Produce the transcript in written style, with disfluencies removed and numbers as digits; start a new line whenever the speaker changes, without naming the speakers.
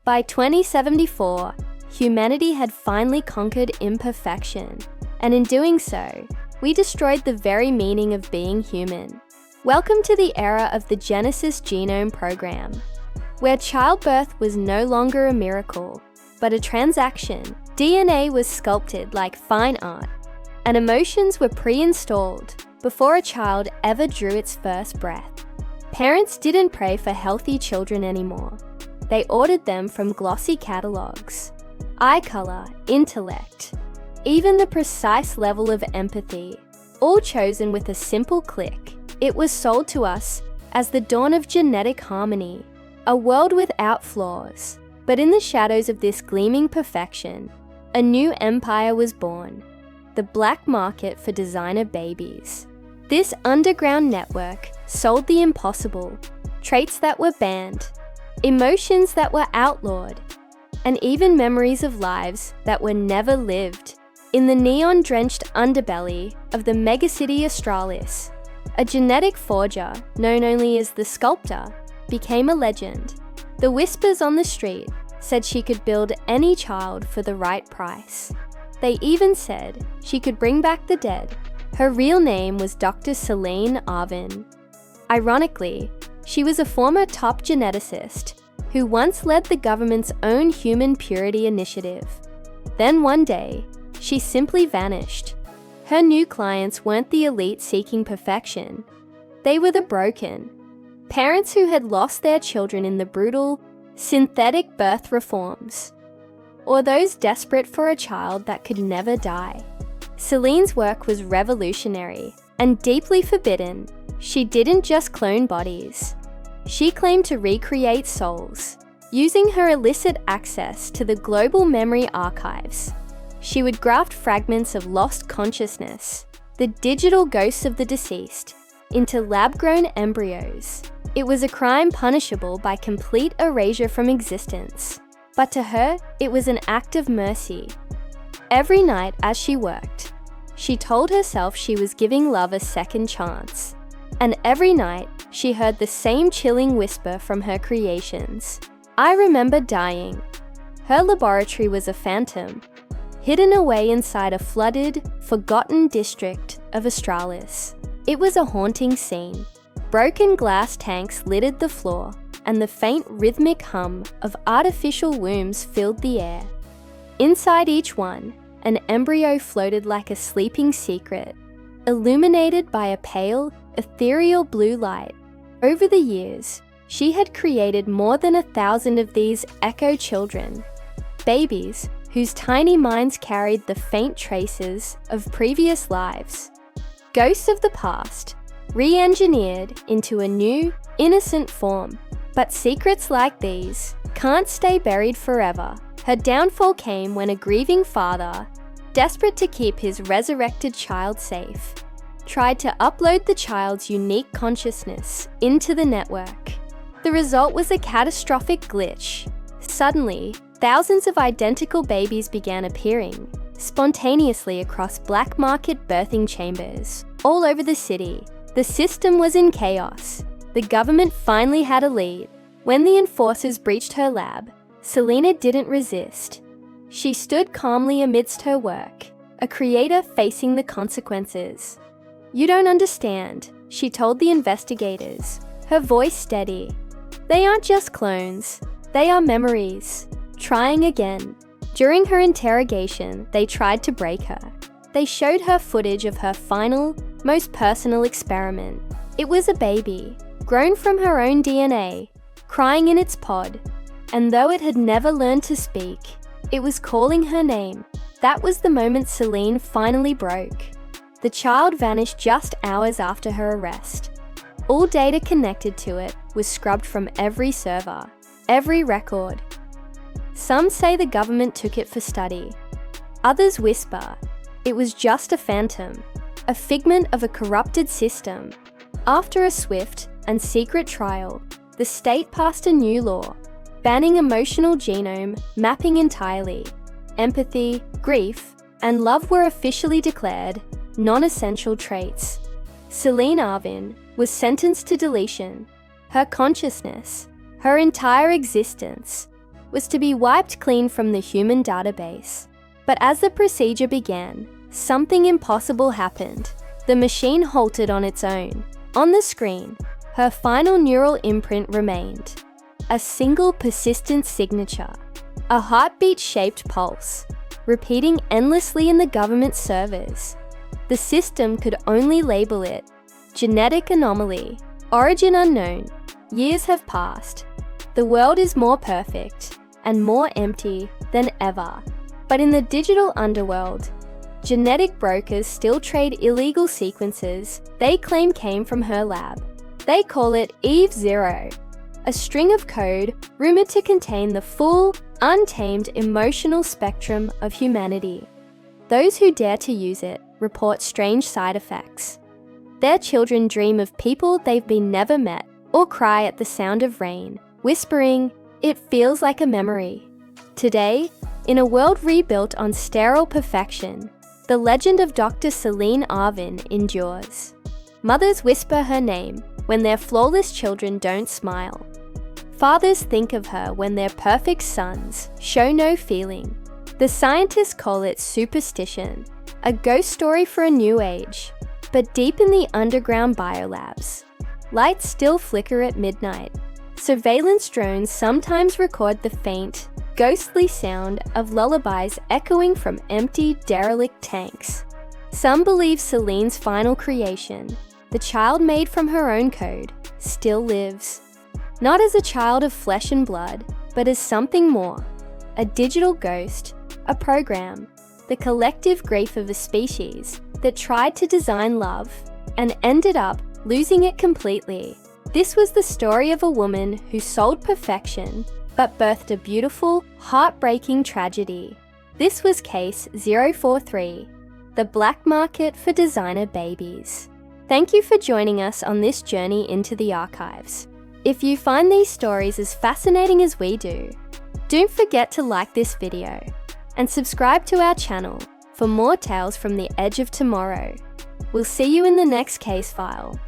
By 2074, humanity had finally conquered imperfection, and in doing so, we destroyed the very meaning of being human. Welcome to the era of the Genesis Genome Program, where childbirth was no longer a miracle, but a transaction. DNA was sculpted like fine art, and emotions were pre-installed before a child ever drew its first breath. Parents didn't pray for healthy children anymore. They ordered them from glossy catalogs. Eye color, intellect, even the precise level of empathy, all chosen with a simple click. It was sold to us as the dawn of genetic harmony, a world without flaws. But in the shadows of this gleaming perfection, a new empire was born, the black market for designer babies. This underground network sold the impossible, traits that were banned, emotions that were outlawed, and even memories of lives that were never lived. In the neon-drenched underbelly of the megacity Australis, a genetic forger, known only as the Sculptor, became a legend. The whispers on the street said she could build any child for the right price. They even said she could bring back the dead. Her real name was Dr. Celine Arvin. Ironically, she was a former top geneticist who once led the government's own human purity initiative. Then one day, she simply vanished. Her new clients weren't the elite seeking perfection. They were the broken. Parents who had lost their children in the brutal, synthetic birth reforms, or those desperate for a child that could never die. Celine's work was revolutionary and deeply forbidden. She didn't just clone bodies. She claimed to recreate souls, using her illicit access to the global memory archives. She would graft fragments of lost consciousness, the digital ghosts of the deceased, into lab-grown embryos. It was a crime punishable by complete erasure from existence. But to her, it was an act of mercy. Every night as she worked, she told herself she was giving love a second chance. And every night, she heard the same chilling whisper from her creations. I remember dying. Her laboratory was a phantom, hidden away inside a flooded, forgotten district of Australis. It was a haunting scene. Broken glass tanks littered the floor, and the faint rhythmic hum of artificial wombs filled the air. Inside each one, an embryo floated like a sleeping secret, illuminated by a pale, ethereal blue light. Over the years, she had created more than 1,000 of these echo children, babies whose tiny minds carried the faint traces of previous lives. Ghosts of the past, re-engineered into a new, innocent form. But secrets like these can't stay buried forever. Her downfall came when a grieving father, desperate to keep his resurrected child safe, tried to upload the child's unique consciousness into the network. The result was a catastrophic glitch. Suddenly, thousands of identical babies began appearing, spontaneously across black market birthing chambers, all over the city. The system was in chaos. The government finally had a lead. When the enforcers breached her lab, Selena didn't resist. She stood calmly amidst her work, a creator facing the consequences. You don't understand, she told the investigators, her voice steady. They aren't just clones, they are memories. Trying again. During her interrogation, they tried to break her. They showed her footage of her final, most personal experiment. It was a baby, grown from her own DNA, crying in its pod, and though it had never learned to speak, it was calling her name. That was the moment Celine finally broke. The child vanished just hours after her arrest. All data connected to it was scrubbed from every server, every record. Some say the government took it for study. Others whisper it was just a phantom, a figment of a corrupted system. After a swift and secret trial, the state passed a new law, banning emotional genome mapping entirely. Empathy, grief, and love were officially declared non-essential traits. Celine Arvin was sentenced to deletion. Her consciousness, her entire existence, was to be wiped clean from the human database. But as the procedure began, something impossible happened. The machine halted on its own. On the screen, her final neural imprint remained. A single persistent signature. A heartbeat-shaped pulse, repeating endlessly in the government servers. The system could only label it genetic anomaly, origin unknown. Years have passed. The world is more perfect and more empty than ever. But in the digital underworld, genetic brokers still trade illegal sequences they claim came from her lab. They call it Eve 0, a string of code rumored to contain the full, untamed emotional spectrum of humanity. Those who dare to use it report strange side effects. Their children dream of people they've been never met, or cry at the sound of rain, whispering, "It feels like a memory." Today, in a world rebuilt on sterile perfection, the legend of Dr. Celine Arvin endures. Mothers whisper her name when their flawless children don't smile. Fathers think of her when their perfect sons show no feeling. The scientists call it superstition, a ghost story for a new age. But deep in the underground biolabs, lights still flicker at midnight. Surveillance drones sometimes record the faint, ghostly sound of lullabies echoing from empty, derelict tanks. Some believe Celine's final creation, the child made from her own code, still lives. Not as a child of flesh and blood, but as something more. A digital ghost, a program, the collective grief of a species that tried to design love and ended up losing it completely. This was the story of a woman who sold perfection but birthed a beautiful, heartbreaking tragedy. This was case 043, the black market for designer babies. Thank you for joining us on this journey into the archives. If you find these stories as fascinating as we do, don't forget to like this video and subscribe to our channel for more tales from the edge of tomorrow. We'll see you in the next case file.